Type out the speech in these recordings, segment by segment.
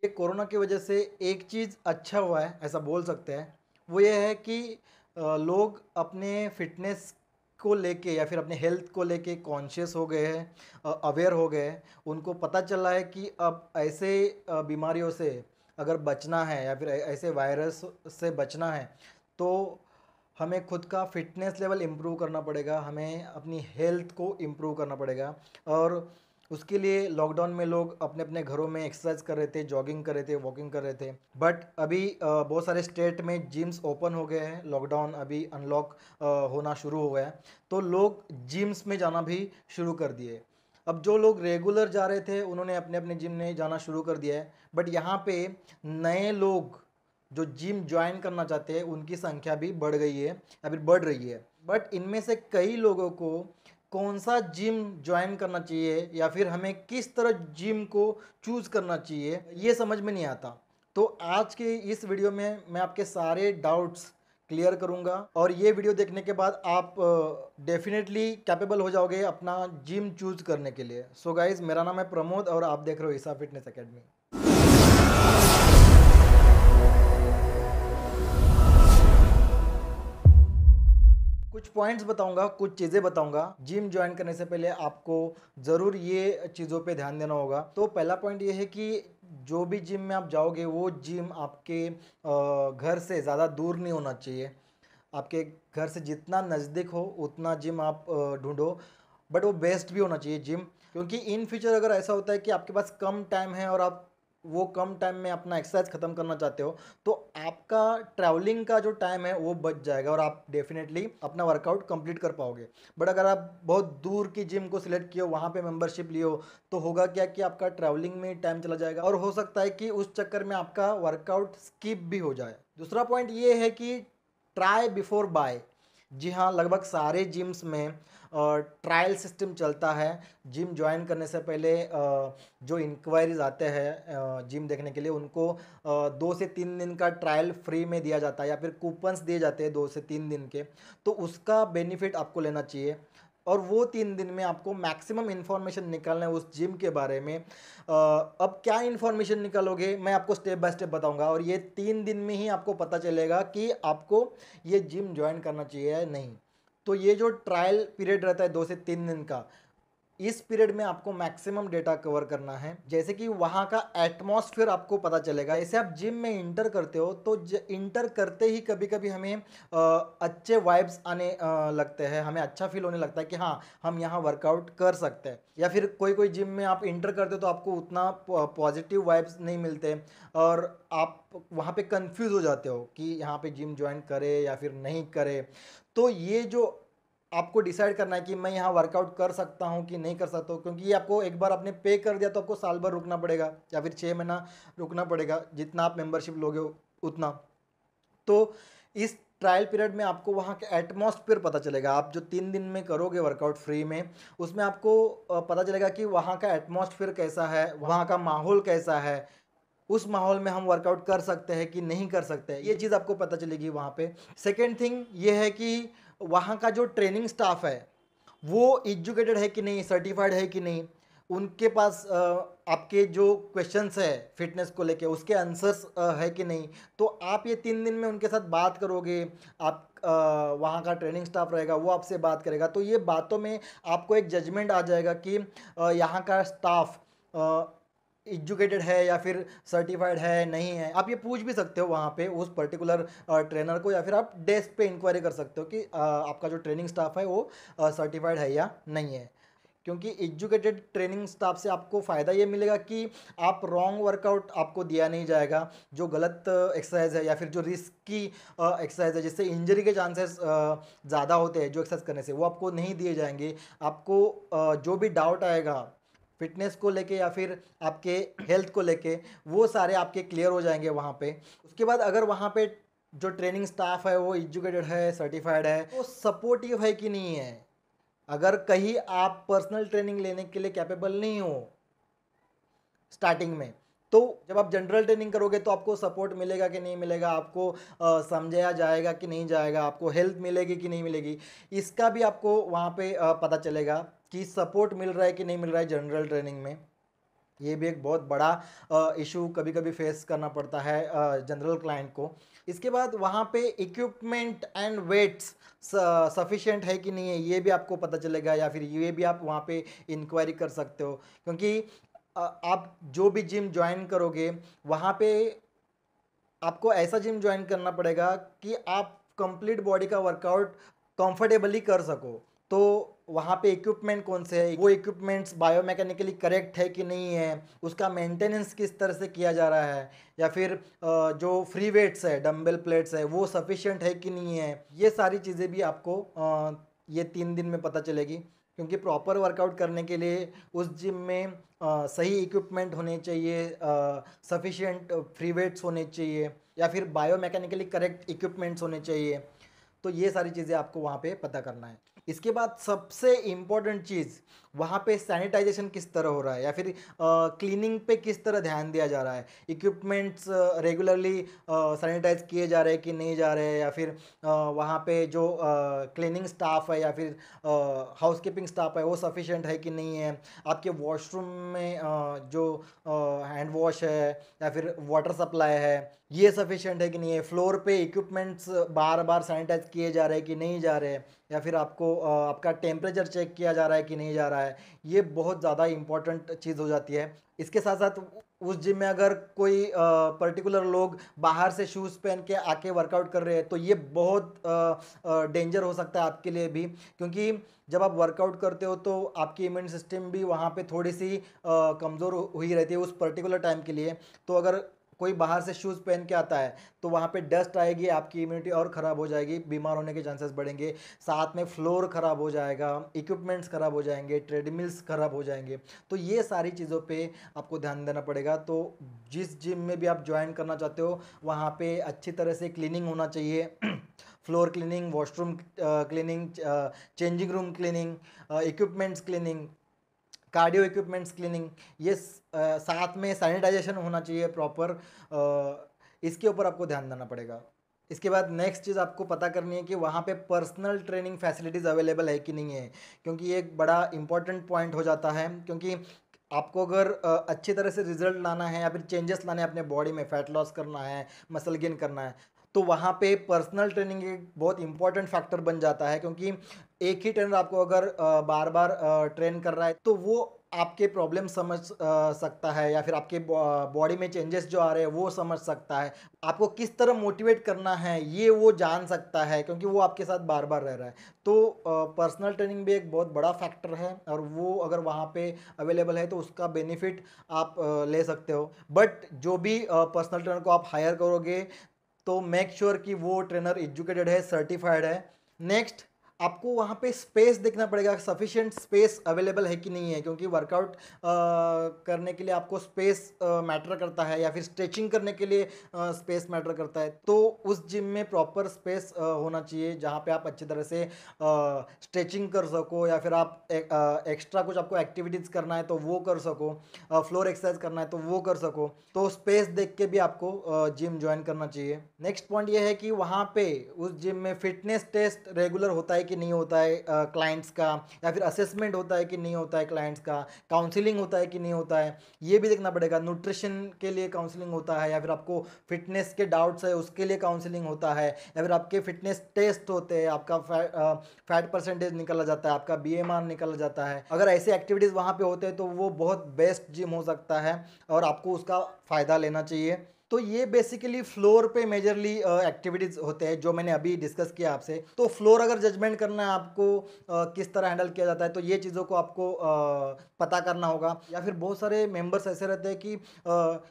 ये कोरोना की वजह से एक चीज़ अच्छा हुआ है ऐसा बोल सकते हैं। वो ये है कि लोग अपने फिटनेस को लेके या फिर अपने हेल्थ को लेके कॉन्शियस हो गए हैं, अवेयर हो गए हैं। उनको पता चला है कि अब ऐसे बीमारियों से अगर बचना है या फिर ऐसे वायरस से बचना है तो हमें खुद का फिटनेस लेवल इम्प्रूव करना पड़ेगा, हमें अपनी हेल्थ को इम्प्रूव करना पड़ेगा। और उसके लिए लॉकडाउन में लोग अपने अपने घरों में एक्सरसाइज कर रहे थे, जॉगिंग कर रहे थे, वॉकिंग कर रहे थे। बट अभी बहुत सारे स्टेट में जिम्स ओपन हो गए हैं, लॉकडाउन अभी अनलॉक होना शुरू हो गया है, तो लोग जिम्स में जाना भी शुरू कर दिए। अब जो लोग रेगुलर जा रहे थे उन्होंने अपने अपने जिम में जाना शुरू कर दिया है। बट यहाँ पे नए लोग जो जिम ज्वाइन करना चाहते हैं उनकी संख्या भी बढ़ गई है या फिर बढ़ रही है। बट इनमें से कई लोगों को कौन सा जिम ज्वाइन करना चाहिए या फिर हमें किस तरह जिम को चूज करना चाहिए ये समझ में नहीं आता। तो आज के इस वीडियो में मैं आपके सारे डाउट्स क्लियर करूंगा और ये वीडियो देखने के बाद आप डेफिनेटली कैपेबल हो जाओगे अपना जिम चूज करने के लिए। सो गाइज, मेरा नाम है प्रमोद और आप देख रहे हो ईसा फिटनेस एकेडमी। कुछ पॉइंट्स बताऊंगा, कुछ चीज़ें बताऊंगा। जिम ज्वाइन करने से पहले आपको ज़रूर ये चीज़ों पे ध्यान देना होगा। तो पहला पॉइंट ये है कि जो भी जिम में आप जाओगे वो जिम आपके घर से ज़्यादा दूर नहीं होना चाहिए। आपके घर से जितना नज़दीक हो उतना जिम आप ढूंढो। बट वो बेस्ट भी होना चाहिए जिम, क्योंकि इन फ्यूचर अगर ऐसा होता है कि आपके पास कम टाइम है और आप वो कम टाइम में अपना एक्सरसाइज ख़त्म करना चाहते हो तो आपका ट्रैवलिंग का जो टाइम है वो बच जाएगा और आप डेफिनेटली अपना वर्कआउट कंप्लीट कर पाओगे। बट अगर आप बहुत दूर की जिम को सिलेक्ट किए हो, वहाँ पे मेंबरशिप लिए हो, तो होगा क्या कि आपका ट्रैवलिंग में टाइम चला जाएगा और हो सकता है कि उस चक्कर में आपका वर्कआउट स्किप भी हो जाए। दूसरा पॉइंट ये है कि ट्राई बिफोर बाय। जी हाँ, लगभग सारे जिम्स में ट्रायल सिस्टम चलता है। जिम ज्वाइन करने से पहले जो इंक्वायरीज आते हैं जिम देखने के लिए उनको 2 से 3 दिन का ट्रायल फ्री में दिया जाता है या फिर कूपन्स दिए जाते हैं 2 से 3 दिन के। तो उसका बेनिफिट आपको लेना चाहिए और वो 3 दिन में आपको मैक्सिमम इन्फॉर्मेशन निकालना है उस जिम के बारे में। अब क्या इन्फॉर्मेशन निकालोगे मैं आपको स्टेप बाय स्टेप बताऊंगा और ये 3 दिन में ही आपको पता चलेगा कि आपको ये जिम ज्वाइन करना चाहिए या नहीं। तो ये जो ट्रायल पीरियड रहता है 2 से 3 दिन का, इस पीरियड में आपको मैक्सिमम डेटा कवर करना है। जैसे कि वहाँ का एटमॉस्फेयर आपको पता चलेगा। जैसे आप जिम में इंटर करते हो तो इंटर करते ही कभी कभी हमें अच्छे वाइब्स आने लगते हैं, हमें अच्छा फील होने लगता है कि हाँ हम यहाँ वर्कआउट कर सकते हैं। या फिर कोई कोई जिम में आप इंटर करते हो तो आपको उतना पॉजिटिव वाइब्स नहीं मिलते और आप वहाँ पे कंफ्यूज हो जाते हो कि यहाँ पे जिम ज्वाइन करे या फिर नहीं करे। तो ये जो आपको डिसाइड करना है कि मैं यहाँ वर्कआउट कर सकता हूँ कि नहीं कर सकता हूँ, क्योंकि ये आपको एक बार आपने पे कर दिया तो आपको साल भर रुकना पड़ेगा या फिर 6 महीना रुकना पड़ेगा, जितना आप मेंबरशिप लोगे उतना। तो इस ट्रायल पीरियड में आपको वहाँ के एटमॉस्फेयर पता चलेगा। आप जो 3 दिन में करोगे वर्कआउट फ्री में, उसमें आपको पता चलेगा कि वहाँ का एटमॉस्फेयर कैसा है, वहाँ का माहौल कैसा है, उस माहौल में हम वर्कआउट कर सकते हैं कि नहीं कर सकते हैं, ये चीज़ आपको पता चलेगी वहाँ पे। सेकेंड थिंग ये है कि वहाँ का जो ट्रेनिंग स्टाफ है वो एजुकेटेड है कि नहीं, सर्टिफाइड है कि नहीं, उनके पास आपके जो क्वेश्चंस है फिटनेस को लेके उसके आंसर्स है कि नहीं। तो आप ये 3 दिन में उनके साथ बात करोगे, आप वहाँ का ट्रेनिंग स्टाफ रहेगा वो आपसे बात करेगा, तो ये बातों में आपको एक जजमेंट आ जाएगा कि यहाँ का स्टाफ एजुकेटेड है या फिर सर्टिफाइड है नहीं है। आप ये पूछ भी सकते हो वहाँ पे उस पर्टिकुलर ट्रेनर को, या फिर आप डेस्क पे इंक्वायरी कर सकते हो कि आपका जो ट्रेनिंग स्टाफ है वो सर्टिफाइड है या नहीं है। क्योंकि एजुकेटेड ट्रेनिंग स्टाफ से आपको फ़ायदा ये मिलेगा कि आप रॉन्ग वर्कआउट आपको दिया नहीं जाएगा। जो गलत एक्सरसाइज है या फिर जो रिस्की एक्सरसाइज है जिससे इंजरी के चांसेस ज़्यादा होते हैं जो एक्सरसाइज करने से, वो आपको नहीं दिए जाएंगे। आपको जो भी डाउट आएगा फिटनेस को लेके या फिर आपके हेल्थ को लेके, वो सारे आपके क्लियर हो जाएंगे वहाँ पे। उसके बाद अगर वहाँ पे जो ट्रेनिंग स्टाफ है वो एजुकेटेड है, सर्टिफाइड है, तो सपोर्टिव है कि नहीं है। अगर कहीं आप पर्सनल ट्रेनिंग लेने के लिए कैपेबल नहीं हो स्टार्टिंग में, तो जब आप जनरल ट्रेनिंग करोगे तो आपको सपोर्ट मिलेगा कि नहीं मिलेगा, आपको समझाया जाएगा कि नहीं जाएगा, आपको हेल्प मिलेगी कि नहीं मिलेगी, इसका भी आपको वहाँ पे पता चलेगा कि सपोर्ट मिल रहा है कि नहीं मिल रहा है जनरल ट्रेनिंग में। ये भी एक बहुत बड़ा इशू कभी कभी फेस करना पड़ता है जनरल क्लाइंट को। इसके बाद वहाँ पे इक्विपमेंट एंड वेट्स सफिशिएंट है कि नहीं है, ये भी आपको पता चलेगा, या फिर ये भी आप वहाँ पे इंक्वायरी कर सकते हो। क्योंकि आप जो भी जिम ज्वाइन करोगे वहाँ पे आपको ऐसा जिम ज्वाइन करना पड़ेगा कि आप कंप्लीट बॉडी का वर्कआउट कंफर्टेबली कर सको। तो वहाँ पे इक्विपमेंट कौन से है, वो इक्विपमेंट्स बायोमैकेनिकली करेक्ट है कि नहीं है, उसका मेंटेनेंस किस तरह से किया जा रहा है, या फिर जो फ्री वेट्स है, डंबल प्लेट्स है, वो सफिशिएंट है कि नहीं है, ये सारी चीज़ें भी आपको ये 3 दिन में पता चलेगी। क्योंकि प्रॉपर वर्कआउट करने के लिए उस जिम में सही इक्विपमेंट होने चाहिए, सफिशिएंट फ्री वेट्स होने चाहिए, या फिर बायोमैकेनिकली करेक्ट इक्विपमेंट्स होने चाहिए। तो ये सारी चीज़ें आपको वहाँ पे पता करना है। इसके बाद सबसे इम्पोर्टेंट चीज़, वहाँ पे सैनिटाइजेशन किस तरह हो रहा है, या फिर क्लीनिंग पे किस तरह ध्यान दिया जा रहा है, इक्विपमेंट्स रेगुलरली सैनिटाइज किए जा रहे हैं कि नहीं जा रहे हैं, या फिर वहाँ पे जो क्लीनिंग स्टाफ है या फिर हाउसकीपिंग स्टाफ है वो सफिशिएंट है कि नहीं है, आपके वॉशरूम में जो हैंड वॉश है या फिर वाटर सप्लाई है ये सफिशिएंट है कि नहीं है, फ्लोर पे इक्विपमेंट्स बार बार सैनिटाइज किए जा रहे हैं कि नहीं जा रहे हैं, या फिर आपको आपका टेम्परेचर चेक किया जा रहा है कि नहीं जा रहा है। ये बहुत ज़्यादा इंपॉर्टेंट चीज़ हो जाती है। इसके साथ साथ उस जिम में अगर कोई पर्टिकुलर लोग बाहर से शूज़ पहन के आके वर्कआउट कर रहे हैं तो ये बहुत डेंजर हो सकता है आपके लिए भी। क्योंकि जब आप वर्कआउट करते हो तो आपकी इम्यून सिस्टम भी वहाँ पे थोड़ी सी कमज़ोर हुई रहती है उस पर्टिकुलर टाइम के लिए। तो अगर कोई बाहर से शूज़ पहन के आता है तो वहाँ पे डस्ट आएगी, आपकी इम्यूनिटी और ख़राब हो जाएगी, बीमार होने के चांसेस बढ़ेंगे। साथ में फ्लोर ख़राब हो जाएगा, इक्विपमेंट्स ख़राब हो जाएंगे, ट्रेडमिल्स ख़राब हो जाएंगे। तो ये सारी चीज़ों पे आपको ध्यान देना पड़ेगा। तो जिस जिम में भी आप ज्वाइन करना चाहते हो वहाँ पे अच्छी तरह से क्लीनिंग होना चाहिए floor cleaning, washroom cleaning, changing room cleaning, equipments cleaning, cardio equipments cleaning, ये साथ में सैनिटाइजेशन होना चाहिए प्रॉपर। इसके ऊपर आपको ध्यान देना पड़ेगा। इसके बाद नेक्स्ट चीज़ आपको पता करनी है कि वहाँ पे पर्सनल ट्रेनिंग फैसिलिटीज़ अवेलेबल है कि नहीं है। क्योंकि ये एक बड़ा इंपॉर्टेंट पॉइंट हो जाता है। क्योंकि आपको अगर अच्छी तरह से रिजल्ट लाना है या फिर चेंजेस लाने हैं अपने बॉडी में, फैट लॉस करना है, मसल गेन करना है, तो वहाँ पे पर्सनल ट्रेनिंग एक बहुत इंपॉर्टेंट फैक्टर बन जाता है। क्योंकि एक ही ट्रेनर आपको अगर बार बार ट्रेन कर रहा है तो वो आपके प्रॉब्लम समझ सकता है, या फिर आपके बॉडी में चेंजेस जो आ रहे हैं वो समझ सकता है, आपको किस तरह मोटिवेट करना है ये वो जान सकता है, क्योंकि वो आपके साथ बार बार रह रहा है। तो पर्सनल ट्रेनिंग भी एक बहुत बड़ा फैक्टर है, और वो अगर वहाँ पे अवेलेबल है तो उसका बेनिफिट आप ले सकते हो। बट जो भी पर्सनल ट्रेनर को आप हायर करोगे तो मेक श्योर कि वो ट्रेनर एजुकेटेड है, सर्टिफाइड है। नेक्स्ट, आपको वहाँ पे स्पेस देखना पड़ेगा, सफिशिएंट स्पेस अवेलेबल है कि नहीं है। क्योंकि वर्कआउट करने के लिए आपको स्पेस मैटर करता है, या फिर स्ट्रेचिंग करने के लिए स्पेस मैटर करता है। तो उस जिम में प्रॉपर स्पेस होना चाहिए जहाँ पे आप अच्छी तरह से स्ट्रेचिंग कर सको, या फिर आप एक्स्ट्रा कुछ आपको एक्टिविटीज़ करना है तो वो कर सको, फ्लोर एक्सरसाइज करना है तो वो कर सको। तो स्पेस देख के भी आपको जिम ज्वाइन करना चाहिए। नेक्स्ट पॉइंट ये है कि वहाँ पे उस जिम में फिटनेस टेस्ट रेगुलर होता है कि नहीं होता है क्लाइंट्स का, या फिर असेसमेंट होता है कि नहीं होता है क्लाइंट्स का, काउंसलिंग होता है कि नहीं होता है, ये भी देखना पड़ेगा। न्यूट्रिशन के लिए काउंसलिंग होता है, या फिर आपको फिटनेस के डाउट्स है उसके लिए काउंसलिंग होता है, या फिर आपके फिटनेस टेस्ट होते हैं, आपका फैट परसेंटेज निकला जाता है, आपका बीएमआर निकला जाता है। अगर ऐसे एक्टिविटीज़ वहाँ पे होते हैं तो वो बहुत बेस्ट जिम हो सकता है और आपको उसका फ़ायदा लेना चाहिए। तो ये बेसिकली फ्लोर पे मेजरली एक्टिविटीज़ होते हैं जो मैंने अभी डिस्कस किया आपसे। तो फ्लोर अगर जजमेंट करना है आपको किस तरह हैंडल किया जाता है, तो ये चीज़ों को आपको पता करना होगा। या फिर बहुत सारे मेंबर्स ऐसे रहते हैं कि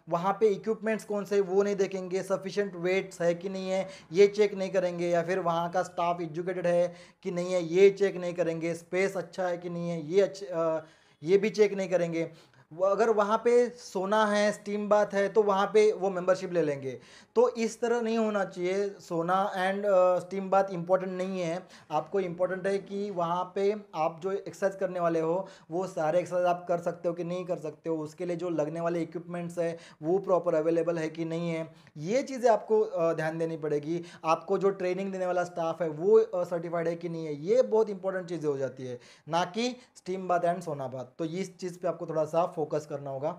वहाँ पे इक्विपमेंट्स कौन से वो नहीं देखेंगे, सफिशिएंट वेट्स है कि नहीं है ये चेक नहीं करेंगे, या फिर वहाँ का स्टाफ एजुकेटेड है कि नहीं है ये चेक नहीं करेंगे, स्पेस अच्छा है कि नहीं है ये भी चेक नहीं करेंगे। वो अगर वहाँ पे सोना है, स्टीम बाथ है, तो वहाँ पे वो मेंबरशिप ले लेंगे। तो इस तरह नहीं होना चाहिए। सोना एंड स्टीम बाथ इम्पोर्टेंट नहीं है। आपको इम्पोर्टेंट है कि वहाँ पे आप जो एक्सरसाइज करने वाले हो वो सारे एक्सरसाइज आप कर सकते हो कि नहीं कर सकते हो, उसके लिए जो लगने वाले इक्विपमेंट्स है वो प्रॉपर अवेलेबल है कि नहीं है, ये चीज़ें आपको ध्यान देनी पड़ेगी। आपको जो ट्रेनिंग देने वाला स्टाफ है वो सर्टिफाइड है कि नहीं है, ये बहुत इंपॉर्टेंट चीज़ें हो जाती है, ना कि स्टीम बाथ एंड सोना बाथ। तो इस चीज़ पे आपको थोड़ा सा फोकस करना होगा।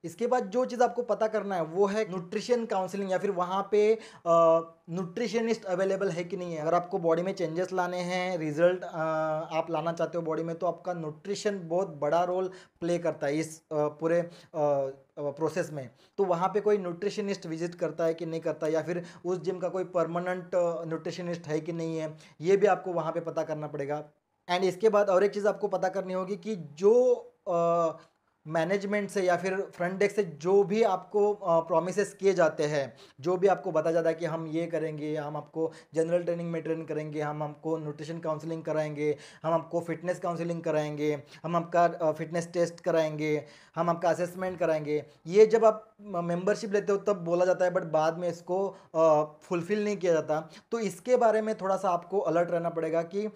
इसके बाद जो चीज़ आपको पता करना है वो है न्यूट्रिशन काउंसलिंग, या फिर वहाँ पे न्यूट्रिशनिस्ट अवेलेबल है कि नहीं है। अगर आपको बॉडी में चेंजेस लाने हैं, रिजल्ट आप लाना चाहते हो बॉडी में, तो आपका न्यूट्रिशन बहुत बड़ा रोल प्ले करता है इस पूरे प्रोसेस में। तो वहाँ पे कोई न्यूट्रिशनिस्ट विजिट करता है कि नहीं करता, या फिर उस जिम का कोई परमानेंट न्यूट्रिशनिस्ट है कि नहीं है, ये भी आपको वहाँ पे पता करना पड़ेगा। एंड इसके बाद और एक चीज़ आपको पता करनी होगी कि जो मैनेजमेंट से या फिर फ्रंट डेस्क से जो भी आपको प्रोमिसेस किए जाते हैं, जो भी आपको बताया जाता है कि हम ये करेंगे, हम आपको जनरल ट्रेनिंग में ट्रेन करेंगे, हम आपको न्यूट्रिशन काउंसलिंग कराएंगे, हम आपको फिटनेस काउंसलिंग कराएंगे, हम आपका फिटनेस टेस्ट कराएंगे, हम आपका असेसमेंट कराएंगे, ये जब आप मेंबरशिप लेते हो तब बोला जाता है, बट बाद में इसको फुलफिल नहीं किया जाता। तो इसके बारे में थोड़ा सा आपको अलर्ट रहना पड़ेगा कि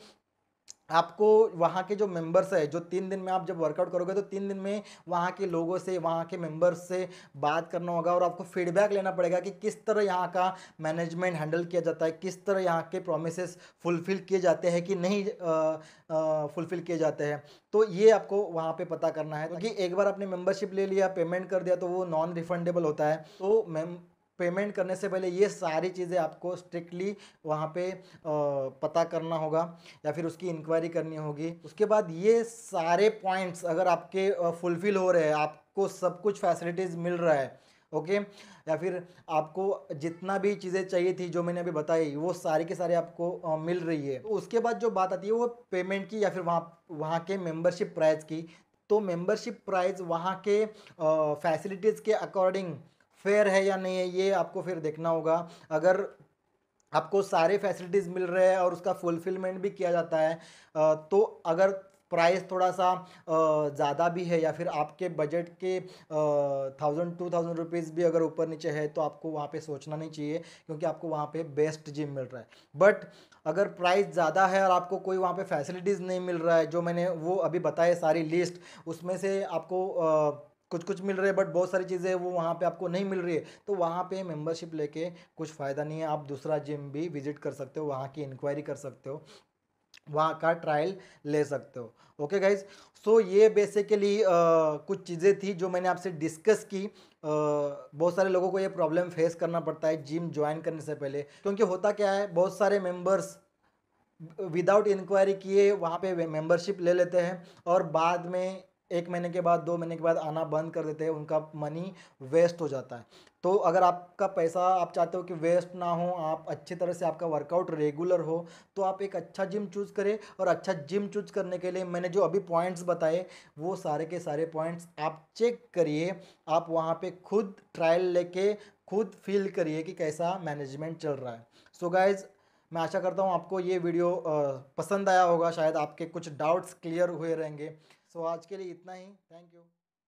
आपको वहाँ के जो मेंबर्स है, जो 3 दिन में आप जब वर्कआउट करोगे तो 3 दिन में वहाँ के लोगों से, वहाँ के मेंबर्स से बात करना होगा, और आपको फीडबैक लेना पड़ेगा कि किस तरह यहाँ का मैनेजमेंट हैंडल किया जाता है, किस तरह यहाँ के प्रोमिसेस फुलफिल किए जाते हैं कि नहीं फुलफिल किए जाते हैं। तो ये आपको वहाँ पे पता करना है, क्योंकि एक बार आपने मेंबरशिप ले लिया, पेमेंट कर दिया, तो वो नॉन रिफंडेबल होता है। तो पेमेंट करने से पहले ये सारी चीज़ें आपको स्ट्रिक्टली वहाँ पे पता करना होगा, या फिर उसकी इंक्वायरी करनी होगी। उसके बाद ये सारे पॉइंट्स अगर आपके फुलफिल हो रहे हैं, आपको सब कुछ फैसिलिटीज़ मिल रहा है, ओके, या फिर आपको जितना भी चीज़ें चाहिए थी जो मैंने अभी बताई वो सारी के सारे आपको मिल रही है, तो उसके बाद जो बात आती है वो पेमेंट की, या फिर वहाँ वहाँ के मेंबरशिप प्राइस की। तो मेंबरशिप प्राइस वहाँ के फैसिलिटीज़ के अकॉर्डिंग फेयर है या नहीं है, ये आपको फिर देखना होगा। अगर आपको सारे फैसिलिटीज़ मिल रहे हैं और उसका फुलफिलमेंट भी किया जाता है, तो अगर प्राइस थोड़ा सा ज़्यादा भी है, या फिर आपके बजट के 1000-2000 रुपीज़ भी अगर ऊपर नीचे है, तो आपको वहाँ पे सोचना नहीं चाहिए, क्योंकि आपको वहाँ पे बेस्ट जिम मिल रहा है। बट अगर प्राइस ज़्यादा है और आपको कोई वहाँ पे फैसिलिटीज़ नहीं मिल रहा है, जो मैंने वो अभी बताए सारी लिस्ट, उसमें से आपको कुछ कुछ मिल रहे हैं, बट बहुत सारी चीज़ें वो वहाँ पे आपको नहीं मिल रही है, तो वहाँ पे मेंबरशिप लेके कुछ फ़ायदा नहीं है। आप दूसरा जिम भी विजिट कर सकते हो, वहाँ की इंक्वायरी कर सकते हो, वहाँ का ट्रायल ले सकते हो। ओके गाइज, सो ये बेसिकली कुछ चीज़ें थी जो मैंने आपसे डिस्कस की। बहुत सारे लोगों को ये प्रॉब्लम फेस करना पड़ता है जिम ज्वाइन करने से पहले, क्योंकि होता क्या है, बहुत सारे मेंबर्स विदाउट इंक्वायरी किए वहाँ पे मेंबरशिप ले लेते हैं, और बाद में 1 महीने के बाद, 2 महीने के बाद आना बंद कर देते हैं, उनका मनी वेस्ट हो जाता है। तो अगर आपका पैसा, आप चाहते हो कि वेस्ट ना हो, आप अच्छी तरह से आपका वर्कआउट रेगुलर हो, तो आप एक अच्छा जिम चूज़ करें। और अच्छा जिम चूज़ करने के लिए मैंने जो अभी पॉइंट्स बताए, वो सारे के सारे पॉइंट्स आप चेक करिए, आप वहाँ पे खुद ट्रायल लेके खुद फील करिए कि कैसा मैनेजमेंट चल रहा है। सो गाइज, मैं आशा करता हूँ आपको ये वीडियो पसंद आया होगा, शायद आपके कुछ डाउट्स क्लियर हुए रहेंगे। सो आज के लिए इतना ही, थैंक यू।